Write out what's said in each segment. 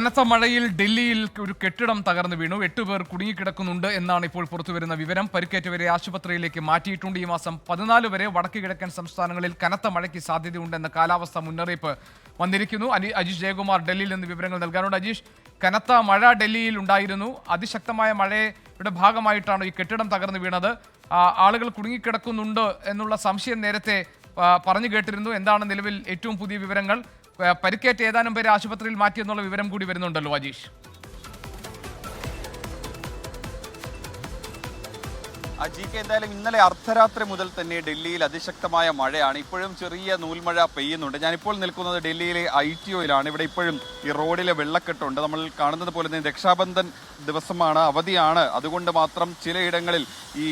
കനത്ത മഴയിൽ ഡൽഹിയിൽ ഒരു കെട്ടിടം തകർന്നു വീണു. 8 പേർ കുടുങ്ങിക്കിടക്കുന്നുണ്ട് എന്നാണ് ഇപ്പോൾ പുറത്തുവരുന്ന വിവരം. പരിക്കേറ്റവരെ ആശുപത്രിയിലേക്ക് മാറ്റിയിട്ടുണ്ട്. ഈ മാസം 14 വരെ വടക്ക് കിഴക്കൻ സംസ്ഥാനങ്ങളിൽ കനത്ത മഴയ്ക്ക് സാധ്യതയുണ്ടെന്ന കാലാവസ്ഥാ മുന്നറിയിപ്പ് വന്നിരിക്കുന്നു. അജീഷ് ജയകുമാർ ഡൽഹിയിൽ നിന്ന് വിവരങ്ങൾ നൽകാനുണ്ട്. അജീഷ്, കനത്ത മഴ ഡൽഹിയിൽ ഉണ്ടായിരുന്നു. അതിശക്തമായ മഴയുടെ ഭാഗമായിട്ടാണ് ഈ കെട്ടിടം തകർന്നു വീണത്. ആളുകൾ കുടുങ്ങിക്കിടക്കുന്നുണ്ട് എന്നുള്ള സംശയം നേരത്തെ പറഞ്ഞു കേട്ടിരുന്നു. എന്താണ് നിലവിൽ ഏറ്റവും പുതിയ വിവരങ്ങൾ? പരിക്കേറ്റ ഏതാനും പേരെ ആശുപത്രിയിൽ മാറ്റിയെന്നുള്ള വിവരം കൂടി വരുന്നുണ്ടല്ലോ അജീഷ്. അജീക്ക്, എന്തായാലും ഇന്നലെ അർദ്ധരാത്രി മുതൽ തന്നെ ഡൽഹിയിൽ അതിശക്തമായ മഴയാണ്. ഇപ്പോഴും ചെറിയ നൂൽമഴ പെയ്യുന്നുണ്ട്. ഞാനിപ്പോൾ നിൽക്കുന്നത് ഡൽഹിയിലെ ITOയിലാണ്. ഇവിടെ ഇപ്പോഴും ഈ റോഡിലെ വെള്ളക്കെട്ടുണ്ട്. നമ്മൾ കാണുന്നത് പോലെ തന്നെ രക്ഷാബന്ധൻ ദിവസമാണ്, അവധിയാണ്. അതുകൊണ്ട് മാത്രം ചിലയിടങ്ങളിൽ ഈ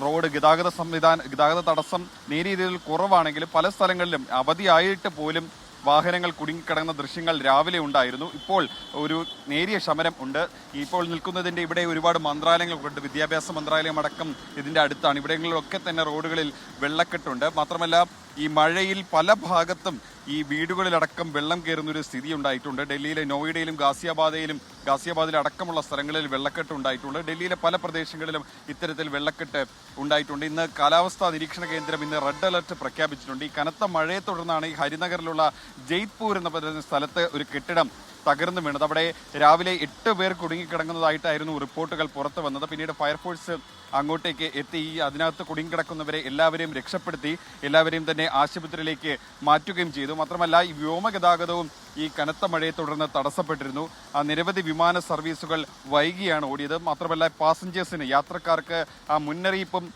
റോഡ് ഗതാഗത തടസ്സം നേരിയ രീതിയിൽ കുറവാണെങ്കിലും പല സ്ഥലങ്ങളിലും അവധിയായിട്ട് പോലും വാഹനങ്ങൾ കുടുങ്ങിക്കിടന്ന ദൃശ്യങ്ങൾ രാവിലെ ഉണ്ടായിരുന്നു. ഇപ്പോൾ ഒരു നേരിയ ശമനം ഉണ്ട്. ഇപ്പോൾ നിൽക്കുന്നതിൻ്റെ ഇവിടെ ഒരുപാട് മന്ത്രാലയങ്ങളുണ്ട്. വിദ്യാഭ്യാസ മന്ത്രാലയം അടക്കം ഇതിൻ്റെ അടുത്താണ്. ഇവിടങ്ങളിലൊക്കെ തന്നെ റോഡുകളിൽ വെള്ളക്കെട്ടുണ്ട്. മാത്രമല്ല, ഈ മഴയിൽ പല ഭാഗത്തും ഈ വീടുകളിലടക്കം വെള്ളം കയറുന്ന ഒരു സ്ഥിതി ഉണ്ടായിട്ടുണ്ട്. ഡൽഹിയിലെ നോയിഡയിലും ഗാസിയാബാദിലും അടക്കമുള്ള സ്ഥലങ്ങളിൽ വെള്ളക്കെട്ട് ഉണ്ടായിട്ടുണ്ട്. ഡൽഹിയിലെ പല പ്രദേശങ്ങളിലും ഇത്തരത്തിൽ വെള്ളക്കെട്ട് ഉണ്ടായിട്ടുണ്ട്. ഇന്ന് കാലാവസ്ഥാ നിരീക്ഷണ കേന്ദ്രം ഇന്ന് റെഡ് അലർട്ട് പ്രഖ്യാപിച്ചിട്ടുണ്ട്. ഈ കനത്ത മഴയെ തുടർന്നാണ് ഈ ഹരിനഗറിലുള്ള ജയ്പൂർ എന്ന പറയുന്ന സ്ഥലത്ത് ഒരു കെട്ടിടം തകർന്നു വീണത്. അവിടെ രാവിലെ 8 പേർ കുടുങ്ങിക്കിടങ്ങുന്നതായിട്ടായിരുന്നു റിപ്പോർട്ടുകൾ പുറത്തു വന്നത്. പിന്നീട് ഫയർഫോഴ്സ് അങ്ങോട്ടേക്ക് എത്തി അതിനകത്ത് കുടുങ്ങിക്കിടക്കുന്നവരെ എല്ലാവരെയും രക്ഷപ്പെടുത്തി എല്ലാവരെയും തന്നെ ആശുപത്രിയിലേക്ക് മാറ്റുകയും ചെയ്തു. മാത്രമല്ല, ഈ വ്യോമഗതാഗതവും ഈ കനത്ത മഴയെ തുടർന്ന് തടസ്സപ്പെട്ടിരുന്നു. നിരവധി വിമാന സർവീസുകൾ വൈകിയാണ് ഓടിയത്. മാത്രമല്ല, പാസഞ്ചേഴ്സിന് യാത്രക്കാർക്ക് മുന്നറിയിപ്പും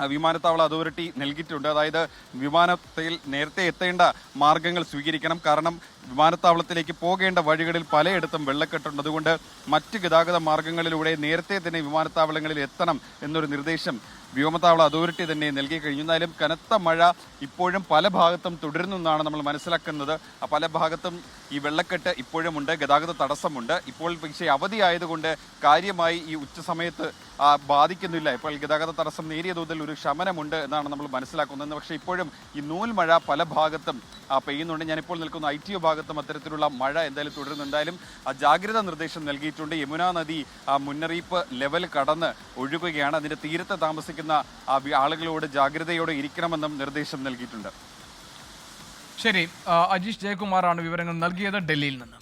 വിമാനത്താവള അതോറിറ്റി നൽകിയിട്ടുണ്ട്. അതായത് വിമാനത്തിൽ നേരത്തെ എത്തേണ്ട മാർഗങ്ങൾ സ്വീകരിക്കണം. കാരണം വിമാനത്താവളത്തിലേക്ക് പോകേണ്ട വഴികളിൽ പലയിടത്തും വെള്ളക്കെട്ടുണ്ട്. അതുകൊണ്ട് മറ്റ് ഗതാഗത മാർഗങ്ങളിലൂടെ നേരത്തെ തന്നെ വിമാനത്താവളങ്ങളിൽ എത്തണം എന്നൊരു നിർദ്ദേശം വ്യോമത്താവള അതോറിറ്റി തന്നെ നൽകി കഴിഞ്ഞു. എന്നാലും കനത്ത മഴ ഇപ്പോഴും പല ഭാഗത്തും തുടരുന്നെന്നാണ് നമ്മൾ മനസ്സിലാക്കുന്നത്. പല ഭാഗത്തും ഈ വെള്ളക്കെട്ട് ഇപ്പോഴും ഉണ്ട്, ഗതാഗത തടസ്സമുണ്ട്. ഇപ്പോൾ പക്ഷേ അവധിയായതുകൊണ്ട് കാര്യമായി ഈ ഉച്ച സമയത്ത് ബാധിക്കുന്നില്ല. ഇപ്പോൾ ഗതാഗത തടസ്സം നേരിയ തോതിൽ ഒരു ശമനമുണ്ട് എന്നാണ് നമ്മൾ മനസ്സിലാക്കുന്നത്. പക്ഷേ ഇപ്പോഴും ഈ നൂൽമഴ പല ഭാഗത്തും പെയ്യുന്നുണ്ട്. ഞാനിപ്പോൾ നിൽക്കുന്ന ITO ഭാഗത്തും അത്തരത്തിലുള്ള മഴ എന്തായാലും തുടരുന്നു. എന്തായാലും ജാഗ്രതാ നിർദ്ദേശം നൽകിയിട്ടുണ്ട്. യമുന നദി മുന്നറിയിപ്പ് ലെവൽ കടന്ന് ഒഴുകുകയാണ്. അതിന്റെ തീരത്ത് താമസിക്കുന്ന ആളുകളോട് ജാഗ്രതയോടെ ഇരിക്കണമെന്നും നിർദ്ദേശം നൽകിയിട്ടുണ്ട്. ശരി, അജീഷ് ജയകുമാറാണ് വിവരങ്ങൾ നൽകിയത് ഡൽഹിയിൽ നിന്ന്.